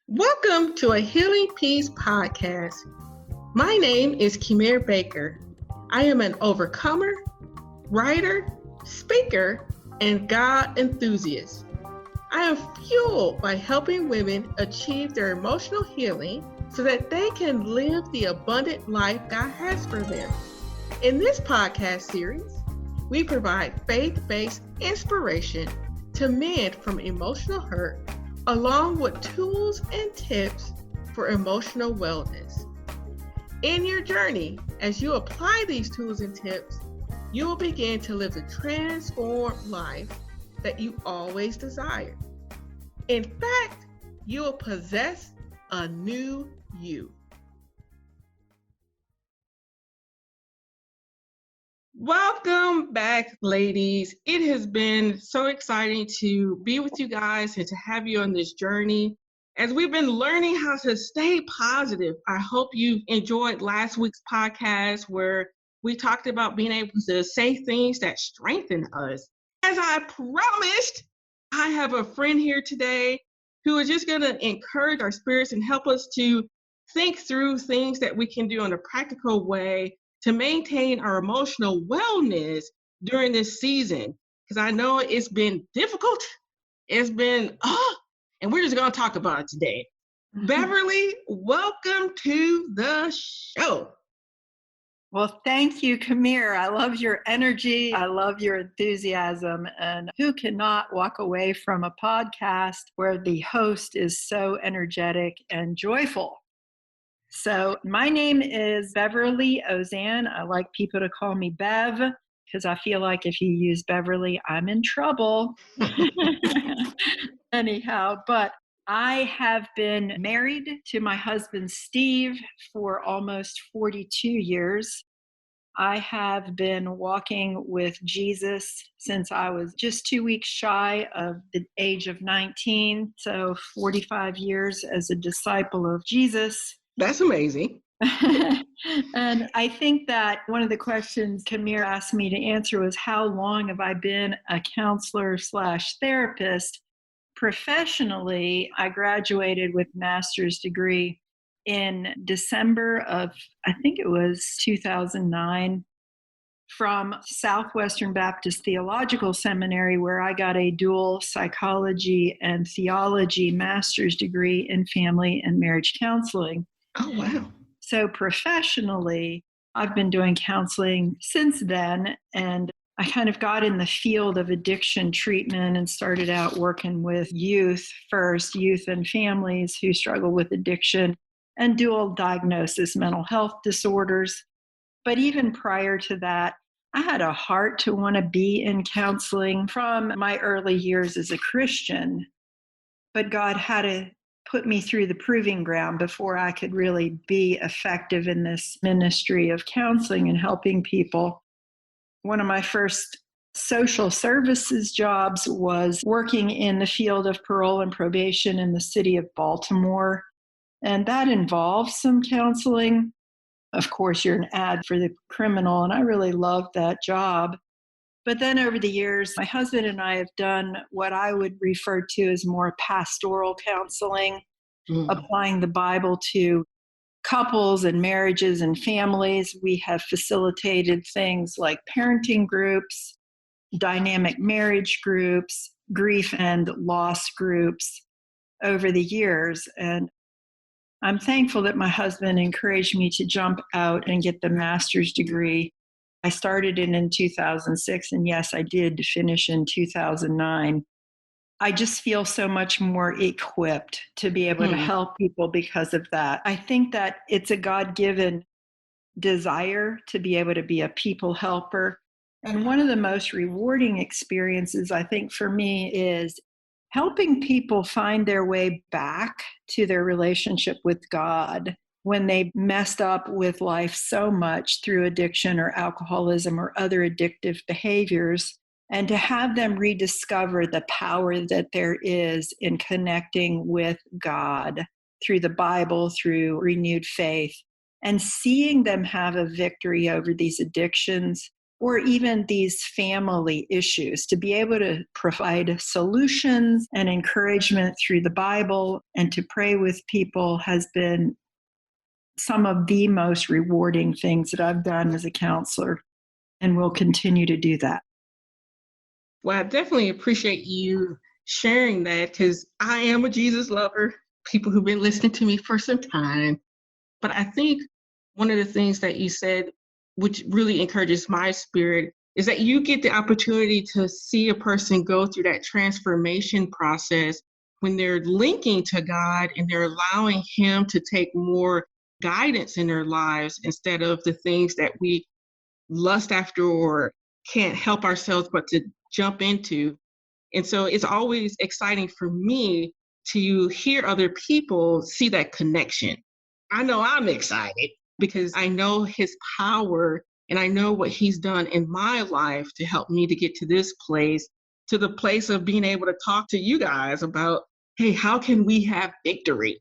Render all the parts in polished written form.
Welcome to a Healing Peace podcast. My name is Kimir Baker. I am an overcomer, writer, speaker, and God enthusiast. I am fueled by helping women achieve their emotional healing so that they can live the abundant life God has for them. In this podcast series, we provide faith-based inspiration to mend from emotional hurt, along with tools and tips for emotional wellness. In your journey, as you apply these tools and tips, you will begin to live the transformed life that you always desired. In fact, you will possess a new you. Welcome back, ladies. It has been so exciting to be with you guys and to have you on this journey. As we've been learning how to stay positive, I hope you enjoyed last week's podcast where we talked about being able to say things that strengthen us. As I promised, I have a friend here today who is just going to encourage our spirits and help us to think through things that we can do in a practical way to maintain our emotional wellness during this season. Because I know it's been difficult. It's been, and we're just going to talk about it today. Beverly, welcome to the show. Well, thank you, Kimir. I love your energy. I love your enthusiasm. And who cannot walk away from a podcast where the host is so energetic and joyful? So my name is Beverly Ozanne. I like people to call me Bev because I feel like if you use Beverly, I'm in trouble. Anyhow, but I have been married to my husband, Steve, for almost 42 years. I have been walking with Jesus since I was just 2 weeks shy of the age of 19. So 45 years as a disciple of Jesus. That's amazing. And I think that one of the questions Kimir asked me to answer was, how long have I been a counselor/therapist? Professionally, I graduated with a master's degree in December of, I think it was 2009, from Southwestern Baptist Theological Seminary, where I got a dual psychology and theology master's degree in family and marriage counseling. Oh, wow. So professionally, I've been doing counseling since then, and I kind of got in the field of addiction treatment and started out working with youth first, youth and families who struggle with addiction and dual diagnosis mental health disorders. But even prior to that, I had a heart to want to be in counseling from my early years as a Christian. But God had to put me through the proving ground before I could really be effective in this ministry of counseling and helping people. One of my first social services jobs was working in the field of parole and probation in the city of Baltimore. And that involves some counseling. Of course, you're an ad for the criminal, and I really loved that job. But then over the years, my husband and I have done what I would refer to as more pastoral counseling, applying the Bible to couples and marriages and families. We have facilitated things like parenting groups, dynamic marriage groups, grief and loss groups over the years. And I'm thankful that my husband encouraged me to jump out and get the master's degree. I started it in 2006, and yes, I did finish in 2009. I just feel so much more equipped to be able to help people because of that. I think that it's a God-given desire to be able to be a people helper. And one of the most rewarding experiences, I think, for me is helping people find their way back to their relationship with God when they messed up with life so much through addiction or alcoholism or other addictive behaviors, and to have them rediscover the power that there is in connecting with God through the Bible, through renewed faith, and seeing them have a victory over these addictions or even these family issues, to be able to provide solutions and encouragement through the Bible and to pray with people has been some of the most rewarding things that I've done as a counselor, and will continue to do that. Well, I definitely appreciate you sharing that because I am a Jesus lover, people who've been listening to me for some time. But I think one of the things that you said, which really encourages my spirit, is that you get the opportunity to see a person go through that transformation process when they're linking to God and they're allowing Him to take more guidance in their lives instead of the things that we lust after or can't help ourselves but to jump into. And so it's always exciting for me to hear other people see that connection. I know I'm excited because I know His power and I know what He's done in my life to help me to get to this place, to the place of being able to talk to you guys about, hey, how can we have victory?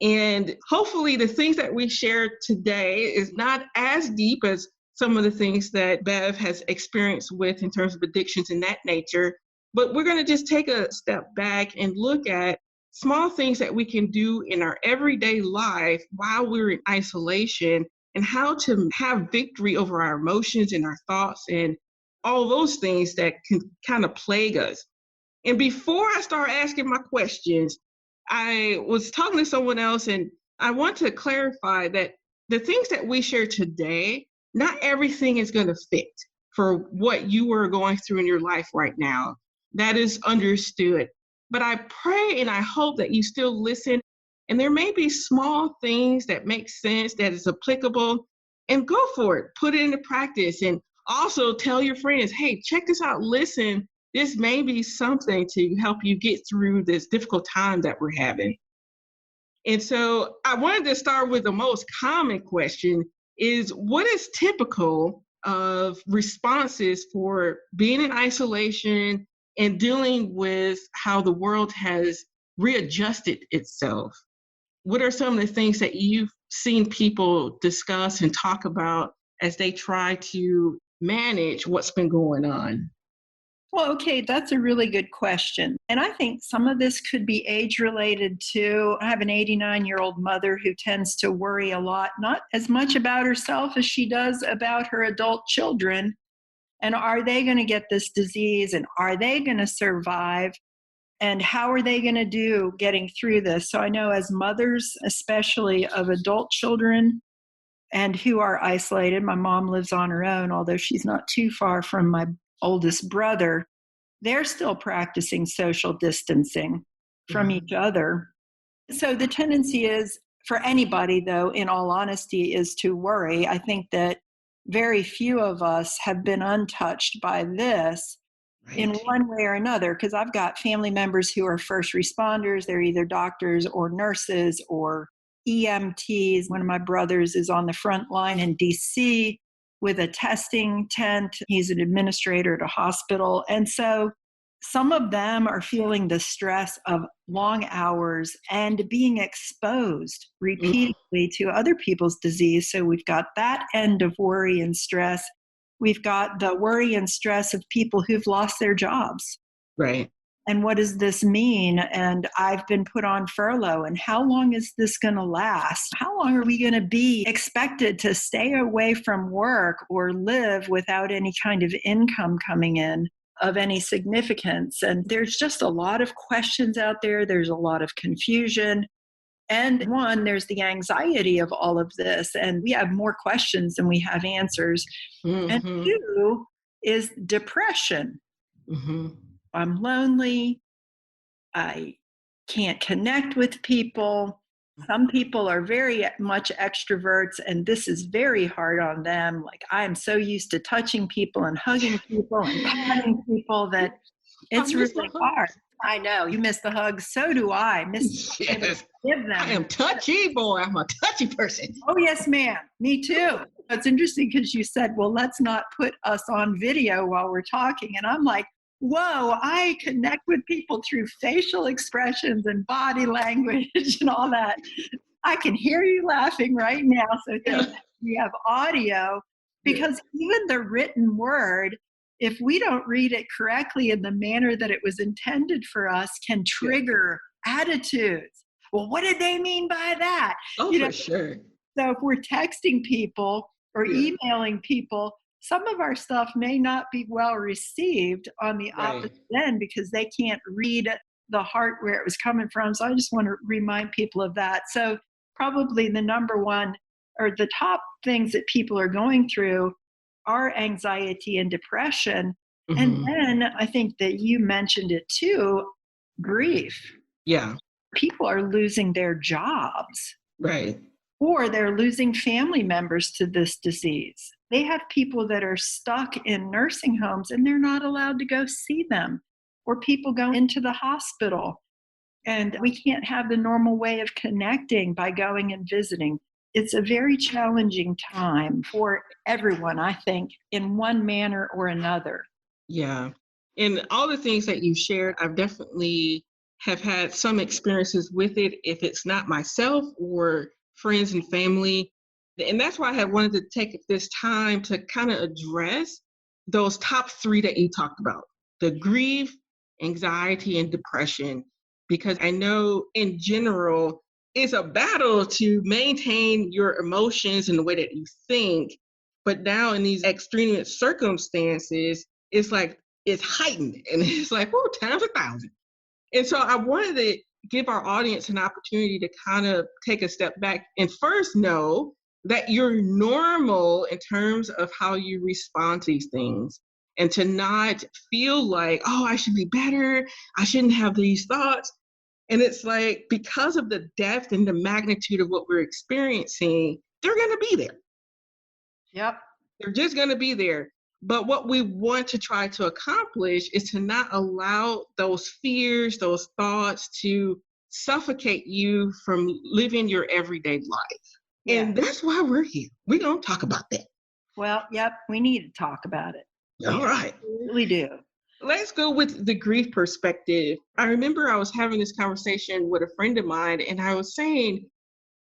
And hopefully the things that we shared today is not as deep as some of the things that Bev has experienced with in terms of addictions and that nature. But we're going to just take a step back and look at small things that we can do in our everyday life while we're in isolation and how to have victory over our emotions and our thoughts and all those things that can kind of plague us. And before I start asking my questions, I was talking to someone else and I want to clarify that the things that we share today, not everything is going to fit for what you are going through in your life right now. That is understood. But I pray and I hope that you still listen. And there may be small things that make sense, that is applicable, and go for it. Put it into practice. And also tell your friends, hey, check this out. Listen, this may be something to help you get through this difficult time that we're having. And so I wanted to start with the most common question is what is typical of responses for being in isolation and dealing with how the world has readjusted itself? What are some of the things that you've seen people discuss and talk about as they try to manage what's been going on? Well, okay, that's a really good question. And I think some of this could be age related too. I have an 89-year-old mother who tends to worry a lot, not as much about herself as she does about her adult children. And are they going to get this disease? And are they going to survive? And how are they going to do getting through this? So I know as mothers, especially of adult children and who are isolated, my mom lives on her own, although she's not too far from my oldest brother, they're still practicing social distancing from each other. So the tendency is for anybody, though, in all honesty, is to worry. I think that very few of us have been untouched by this in one way or another, because I've got family members who are first responders. They're either doctors or nurses or EMTs. One of my brothers is on the front line in DC with a testing tent. He's an administrator at a hospital. And so some of them are feeling the stress of long hours and being exposed repeatedly to other people's disease. So we've got that end of worry and stress. We've got the worry and stress of people who've lost their jobs. Right. And what does this mean? And I've been put on furlough. And how long is this going to last? How long are we going to be expected to stay away from work or live without any kind of income coming in of any significance? And there's just a lot of questions out there. There's a lot of confusion. And one, there's the anxiety of all of this. And we have more questions than we have answers. And two is depression. I'm lonely. I can't connect with people. Some people are very much extroverts, and this is very hard on them. Like, I am so used to touching people and hugging people and patting people that it's really hard. I know. You miss the hugs. So do I. Yes. Give them. I am touchy, boy. I'm a touchy person. Oh, yes, ma'am. Me too. It's interesting because you said, well, let's not put us on video while we're talking. And I'm like, whoa, I connect with people through facial expressions and body language and all that. I can hear you laughing right now. So we have audio. Because even the written word, if we don't read it correctly in the manner that it was intended for us, can trigger attitudes. Well, what did they mean by that? Oh, for sure. So if we're texting people or emailing people, some of our stuff may not be well received on the opposite end because they can't read the heart where it was coming from. So I just want to remind people of that. So probably the number one or the top things that people are going through are anxiety and depression. And then I think that you mentioned it too, grief. Yeah. People are losing their jobs. Right. Or they're losing family members to this disease. They have people that are stuck in nursing homes and they're not allowed to go see them. Or people go into the hospital and we can't have the normal way of connecting by going and visiting. It's a very challenging time for everyone, I think, in one manner or another. Yeah. And all the things that you shared, I've definitely have had some experiences with it, if it's not myself or friends and family. And that's why I had wanted to take this time to kind of address those top three that you talked about, the grief, anxiety, and depression, because I know in general, it's a battle to maintain your emotions and the way that you think. But now in these extraneous circumstances, it's like it's heightened and it's like, oh, times 1,000. And so I wanted to give our audience an opportunity to kind of take a step back and first know that you're normal in terms of how you respond to these things, and to not feel like, oh, I should be better. I shouldn't have these thoughts. And it's like, because of the depth and the magnitude of what we're experiencing, they're going to be there. Yep. They're just going to be there. But what we want to try to accomplish is to not allow those fears, those thoughts to suffocate you from living your everyday life. Yeah. And that's why we're here. We're going to talk about that. Well, yep, we need to talk about it. All right. We really do. Let's go with the grief perspective. I remember I was having this conversation with a friend of mine, and I was saying,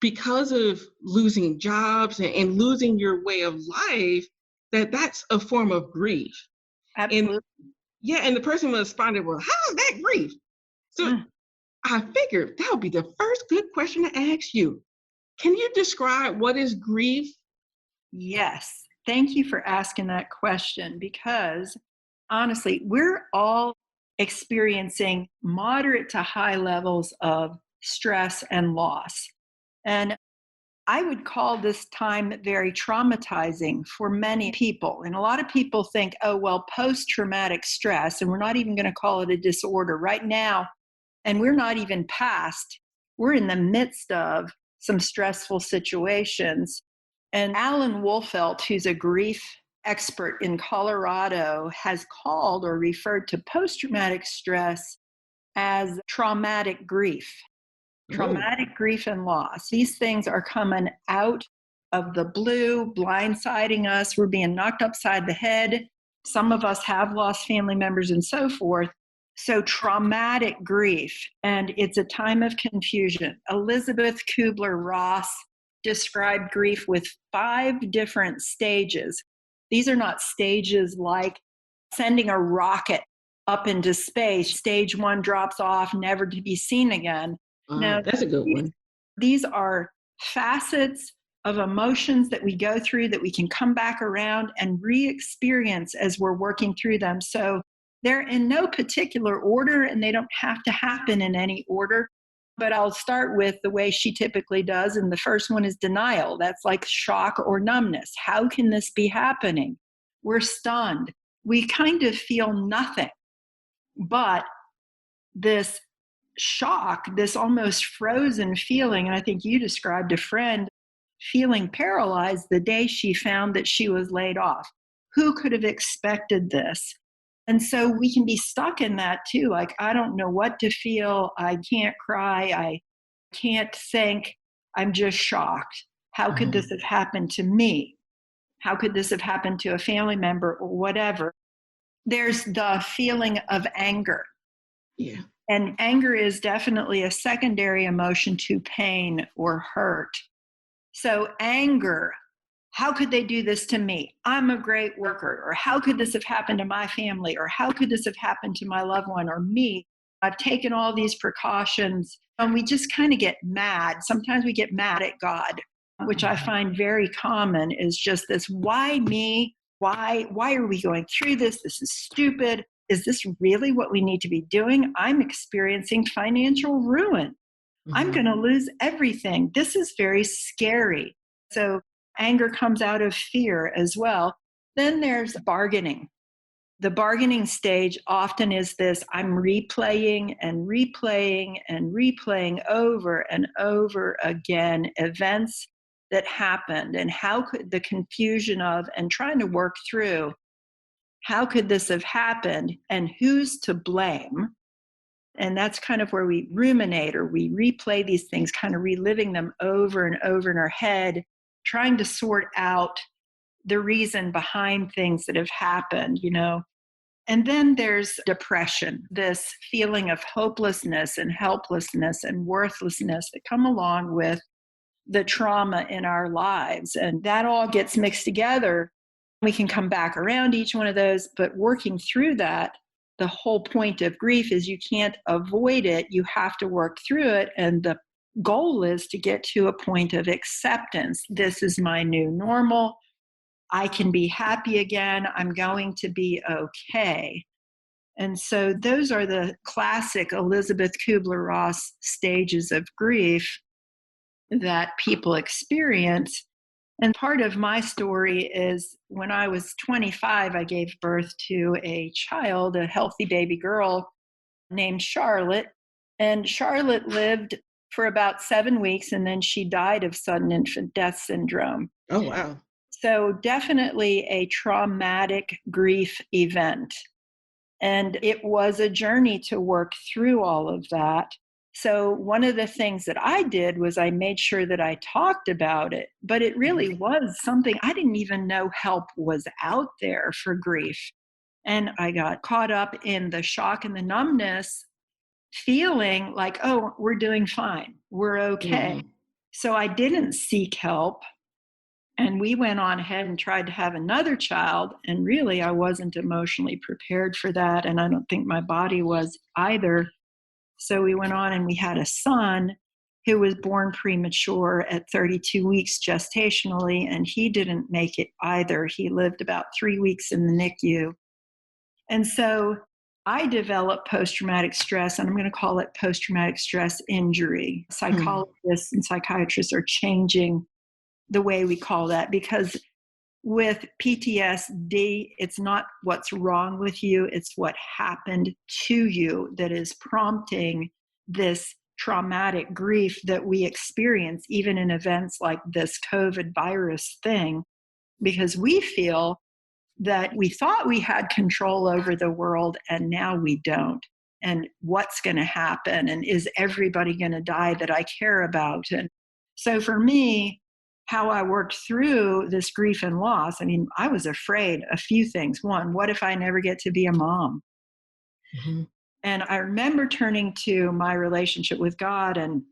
because of losing jobs and losing your way of life, that's a form of grief. Absolutely. And the person responded, well, how is that grief? So I figured that would be the first good question to ask you. Can you describe what is grief? Yes. Thank you for asking that question, because honestly, we're all experiencing moderate to high levels of stress and loss. And I would call this time very traumatizing for many people. And a lot of people think, oh, well, post-traumatic stress, and we're not even going to call it a disorder right now. And we're not even past, we're in the midst of some stressful situations. And Alan Wolfelt, who's a grief expert in Colorado, has called or referred to post-traumatic stress as traumatic grief. Traumatic grief and loss. These things are coming out of the blue, blindsiding us. We're being knocked upside the head. Some of us have lost family members and so forth. So traumatic grief, and it's a time of confusion. Elizabeth Kubler-Ross described grief with 5 different stages. These are not stages like sending a rocket up into space. Stage 1 drops off, never to be seen again. Now, That's a good one. These are facets of emotions that we go through that we can come back around and re-experience as we're working through them. So they're in no particular order, and they don't have to happen in any order. But I'll start with the way she typically does. And the first one is denial. That's like shock or numbness. How can this be happening? We're stunned. We kind of feel nothing. But this shock, this almost frozen feeling, and I think you described a friend feeling paralyzed the day she found that she was laid off. Who could have expected this? And so we can be stuck in that too. Like, I don't know what to feel. I can't cry. I can't think. I'm just shocked. How could this have happened to me? How could this have happened to a family member or whatever? There's the feeling of anger. Yeah. And anger is definitely a secondary emotion to pain or hurt. So anger, how could they do this to me? I'm a great worker. Or how could this have happened to my family? Or how could this have happened to my loved one or me? I've taken all these precautions. And we just kind of get mad. Sometimes we get mad at God, which I find very common, is just this, why me? Why are we going through this? This is stupid. Is this really what we need to be doing? I'm experiencing financial ruin. I'm going to lose everything. This is very scary. So anger comes out of fear as well. Then there's bargaining. The bargaining stage often is this, I'm replaying and replaying and replaying over and over again events that happened, and how could the confusion of, and trying to work through, how could this have happened and who's to blame? And that's kind of where we ruminate, or we replay these things, kind of reliving them over and over in our head, trying to sort out the reason behind things that have happened, And then there's depression, this feeling of hopelessness and helplessness and worthlessness that come along with the trauma in our lives. And that all gets mixed together. We can come back around each one of those, but working through that, the whole point of grief is you can't avoid it. You have to work through it. And the goal is to get to a point of acceptance. This is my new normal. I can be happy again. I'm going to be okay. And so those are the classic Elizabeth Kubler-Ross stages of grief that people experience. And part of my story is when I was 25, I gave birth to a child, a healthy baby girl named Charlotte. And Charlotte lived for about 7 weeks, and then she died of sudden infant death syndrome. Oh, wow. So definitely a traumatic grief event. And it was a journey to work through all of that. So one of the things that I did was I made sure that I talked about it, but it really was something I didn't even know help was out there for grief. And I got caught up in the shock and the numbness, feeling like, oh, we're doing fine. We're okay. So I didn't seek help. And we went on ahead and tried to have another child. And really, I wasn't emotionally prepared for that. And I don't think my body was either. So we went on and we had a son who was born premature at 32 weeks gestationally, and he didn't make it either. He lived about 3 weeks in the NICU. And so I developed post-traumatic stress, and I'm going to call it post-traumatic stress injury. Psychologists and psychiatrists are changing the way we call that, because with PTSD, it's not what's wrong with you, it's what happened to you that is prompting this traumatic grief that we experience, even in events like this COVID virus thing, because we feel that we thought we had control over the world and now we don't. And what's going to happen? And is everybody going to die that I care about? And so for me, how I worked through this grief and loss, I mean, I was afraid a few things. One, what if I never get to be a mom? And I remember turning to my relationship with God, and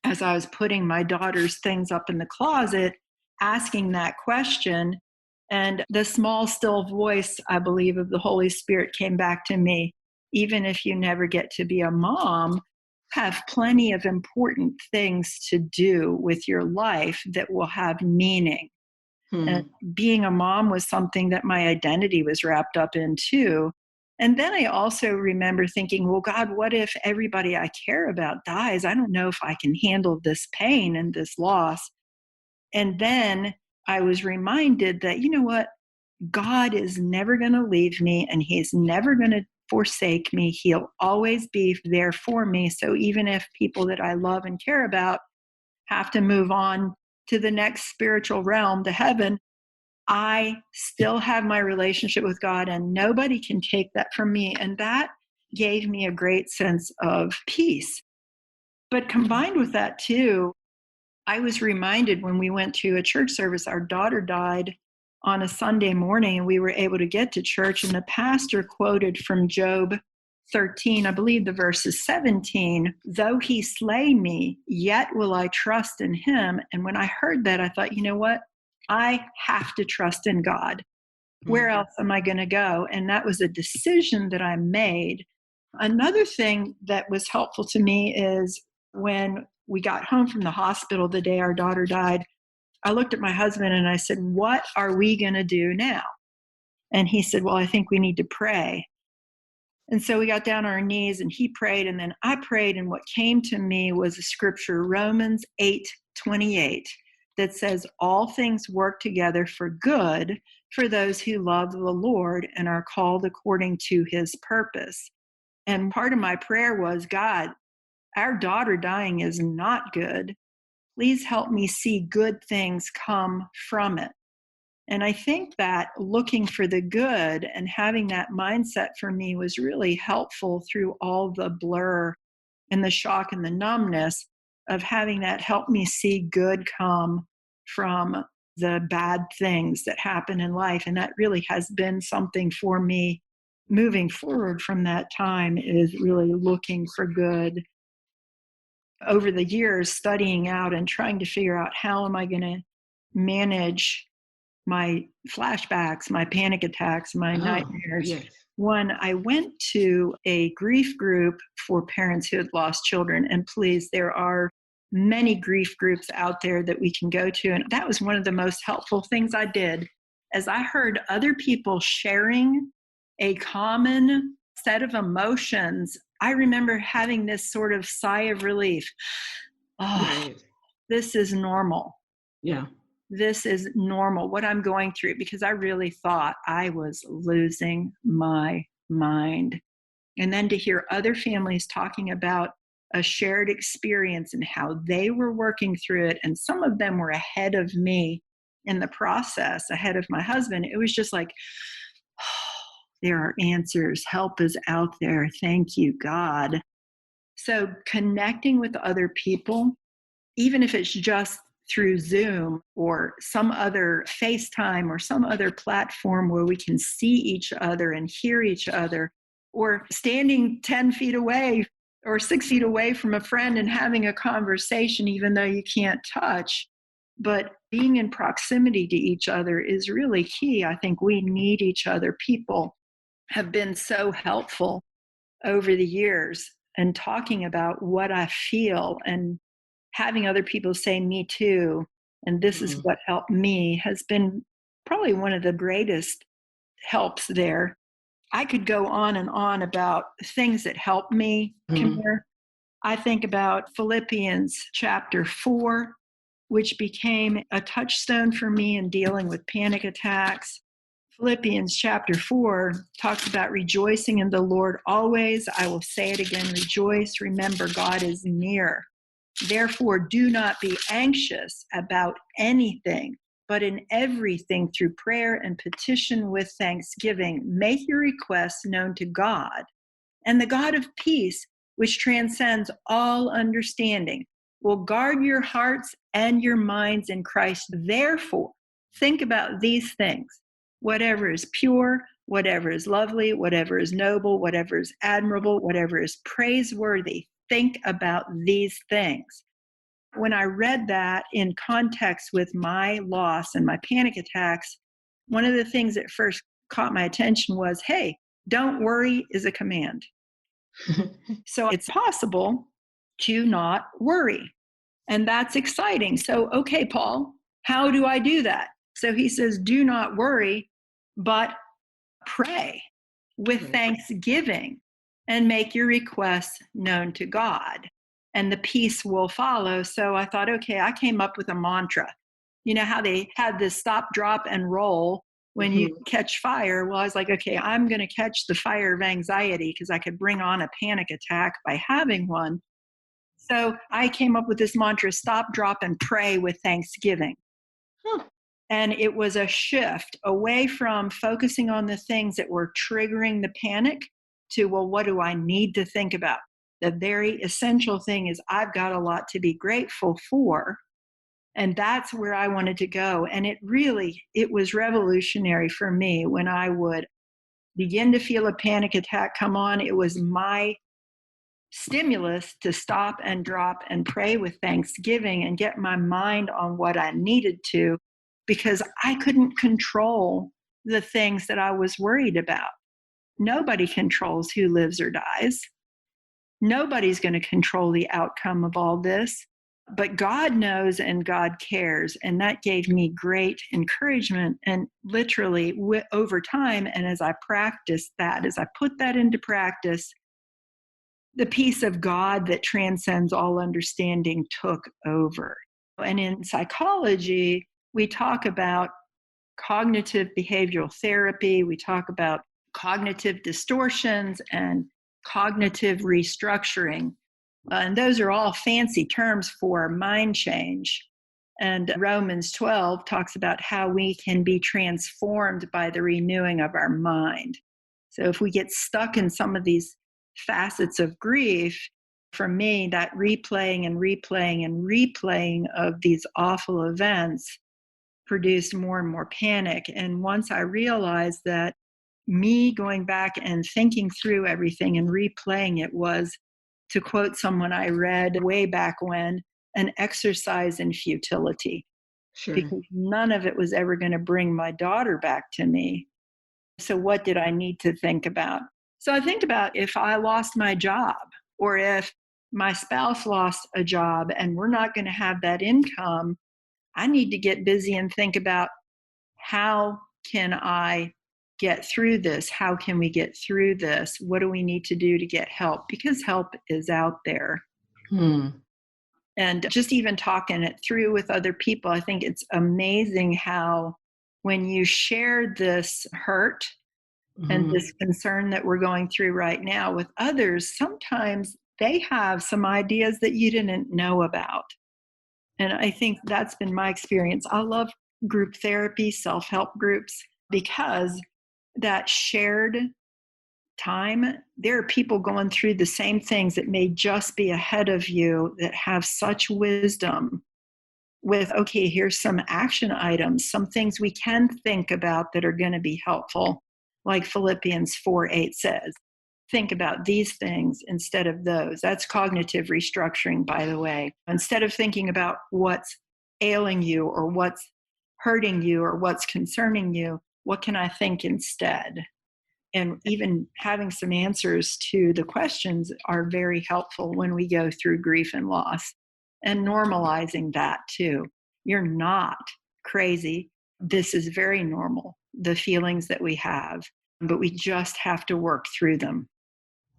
as I was putting my daughter's things up in the closet, asking that question, and the small, still voice, I believe, of the Holy Spirit came back to me. Even if you never get to be a mom, have plenty of important things to do with your life that will have meaning. And being a mom was something that my identity was wrapped up in too. And then I also remember thinking, well, God, what if everybody I care about dies? I don't know if I can handle this pain and this loss. And then I was reminded that, you know what? God is never going to leave me, and he's never going to forsake me. He'll always be there for me. So even if people that I love and care about have to move on to the next spiritual realm, to heaven, I still have my relationship with God, and nobody can take that from me. And that gave me a great sense of peace. But combined with that too, I was reminded when we went to a church service, our daughter died on a Sunday morning, and we were able to get to church, and the pastor quoted from Job 13, I believe the verse is 17, though he slay me, yet will I trust in him. And when I heard that, I thought, you know what? I have to trust in God. Where Mhm. else am I going to go? And that was a decision that I made. Another thing that was helpful to me is when we got home from the hospital the day our daughter died, I looked at my husband and I said, "What are we going to do now?" And he said, "Well, I think we need to pray." And so we got down on our knees and he prayed, and then I prayed, and what came to me was a scripture, Romans 8:28, that says, "All things work together for good for those who love the Lord and are called according to his purpose." And part of my prayer was, God, our daughter dying is not good. Please help me see good things come from it. And I think that looking for the good and having that mindset for me was really helpful through all the blur and the shock and the numbness of having that help me see good come from the bad things that happen in life. And that really has been something for me moving forward from that time, is really looking for good. Over the years, studying out and trying to figure out how am I going to manage my flashbacks, my panic attacks, my Oh, nightmares. yes. When I went to a grief group for parents who had lost children, and please, there are many grief groups out there that we can go to. And that was one of the most helpful things I did, as I heard other people sharing a common set of emotions. I remember having this sort of sigh of relief. Oh, Right. this is normal. Yeah. This is normal, what I'm going through, because I really thought I was losing my mind. And then to hear other families talking about a shared experience and how they were working through it, and some of them were ahead of me in the process, ahead of my husband, it was just like, oh, there are answers. Help is out there. Thank you, God. So connecting with other people, even if it's just through Zoom or some other FaceTime or some other platform where we can see each other and hear each other, or standing 10 feet away or 6 feet away from a friend and having a conversation, even though you can't touch. But being in proximity to each other is really key. I think we need each other. People have been so helpful over the years, and talking about what I feel and having other people say, "Me too," and "This is Mhm. what helped me," has been probably one of the greatest helps there. I could go on and on about things that helped me, Mhm. Kamir. I think about Philippians chapter 4, which became a touchstone for me in dealing with panic attacks. Philippians chapter 4 talks about rejoicing in the Lord always. I will say it again, rejoice. Remember, God is near. Therefore, do not be anxious about anything, but in everything through prayer and petition with thanksgiving, make your requests known to God. And the God of peace, which transcends all understanding, will guard your hearts and your minds in Christ. Therefore, think about these things: whatever is pure, whatever is lovely, whatever is noble, whatever is admirable, whatever is praiseworthy. Think about these things. When I read that in context with my loss and my panic attacks, one of the things that first caught my attention was, hey, don't worry is a command. So it's possible to not worry. And that's exciting. So, okay, Paul, how do I do that? So he says, do not worry, but pray with Right. thanksgiving and make your requests known to God, and the peace will follow. So I thought, okay, I came up with a mantra. You know how they had this stop, drop, and roll when you Mhm. catch fire? Well, I was like, okay, I'm going to catch the fire of anxiety because I could bring on a panic attack by having one. So I came up with this mantra: stop, drop, and pray with thanksgiving. Huh. And it was a shift away from focusing on the things that were triggering the panic to, well, what do I need to think about? The very essential thing is I've got a lot to be grateful for. And that's where I wanted to go. And it was revolutionary for me when I would begin to feel a panic attack come on. It was my stimulus to stop and drop and pray with thanksgiving and get my mind on what I needed to. because I couldn't control the things that I was worried about. Nobody controls who lives or dies. Nobody's going to control the outcome of all this, but God knows and God cares. And that gave me great encouragement. And literally over time, and as I practiced that, as I put that into practice, the peace of God that transcends all understanding took over. And in psychology, we talk about cognitive behavioral therapy. We talk about cognitive distortions and cognitive restructuring. And those are all fancy terms for mind change. And Romans 12 talks about how we can be transformed by the renewing of our mind. So if we get stuck in some of these facets of grief, for me, that replaying and replaying and replaying of these awful events produced more and more panic. And once I realized that me going back and thinking through everything and replaying it was, to quote someone I read way back when, an exercise in futility. Sure. Because none of it was ever going to bring my daughter back to me. So what did I need to think about? So I think about if I lost my job, or if my spouse lost a job and we're not going to have that income, I need to get busy and think about, how can I get through this? How can we get through this? What do we need to do to get help? Because help is out there. And just even talking it through with other people, I think it's amazing how when you share this hurt and this concern that we're going through right now with others, sometimes they have some ideas that you didn't know about. And I think that's been my experience. I love group therapy, self-help groups, because that shared time, there are people going through the same things that may just be ahead of you that have such wisdom with, okay, here's some action items, some things we can think about that are going to be helpful. Like Philippians 4:8 says, think about these things instead of those. That's cognitive restructuring, by the way. Instead of thinking about what's ailing you or what's hurting you or what's concerning you, what can I think instead? And even having some answers to the questions are very helpful when we go through grief and loss. And normalizing that too. You're not crazy. This is very normal, the feelings that we have, but we just have to work through them.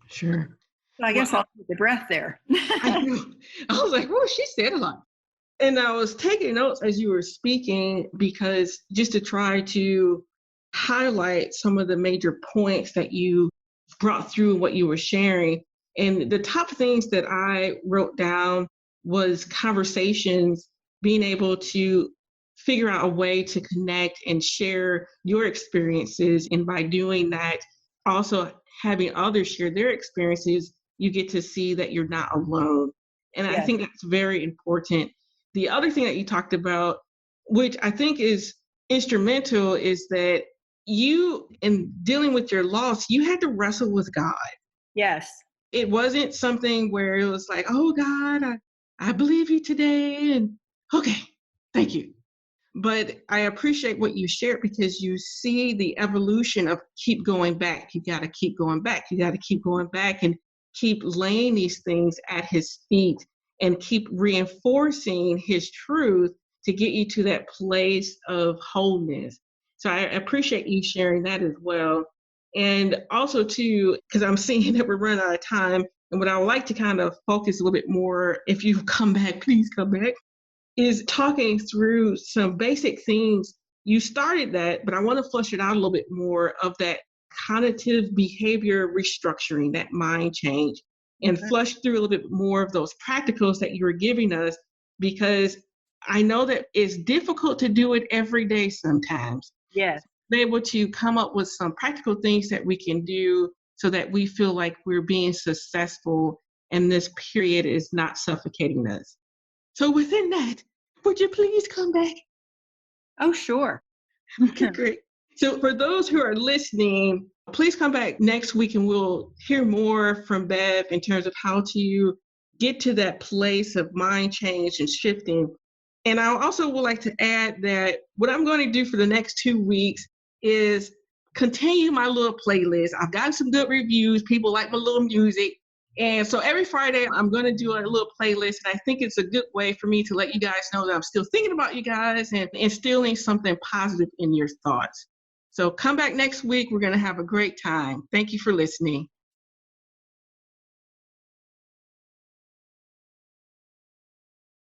Sure. So I guess I'll take a breath there. I know. I was like, oh, she said a lot. And I was taking notes as you were speaking, because just to try to highlight some of the major points that you brought through what you were sharing. And the top things that I wrote down was conversations, being able to figure out a way to connect and share your experiences. And by doing that, also having others share their experiences, you get to see that you're not alone. And I think that's very important. The other thing that you talked about, which I think is instrumental, is that you, in dealing with your loss, you had to wrestle with God. Yes. It wasn't something where it was like, oh, God, I believe you today. And okay, thank you. But I appreciate what you shared, because you see the evolution of keep going back. You got to keep going back. You got to keep going back and keep laying these things at his feet and keep reinforcing his truth to get you to that place of wholeness. So I appreciate you sharing that as well. And also too, because I'm seeing that we're running out of time, and what I would like to kind of focus a little bit more, if you come back, please come back, is talking through some basic things. You started that, but I want to flush it out a little bit more of that cognitive behavior restructuring, that mind change, and flush through a little bit more of those practicals that you were giving us, because I know that it's difficult to do it every day sometimes. Yes. Be able to come up with some practical things that we can do so that we feel like we're being successful and this period is not suffocating us. So within that, would you please come back? Oh, sure. Okay, great. So for those who are listening, please come back next week and we'll hear more from Bev in terms of how to get to that place of mind change and shifting. And I also would like to add that what I'm going to do for the next 2 weeks is continue my little playlist. I've gotten some good reviews. People like my little music. And so every Friday, I'm going to do a little playlist. And I think it's a good way for me to let you guys know that I'm still thinking about you guys and instilling something positive in your thoughts. So come back next week. We're going to have a great time. Thank you for listening.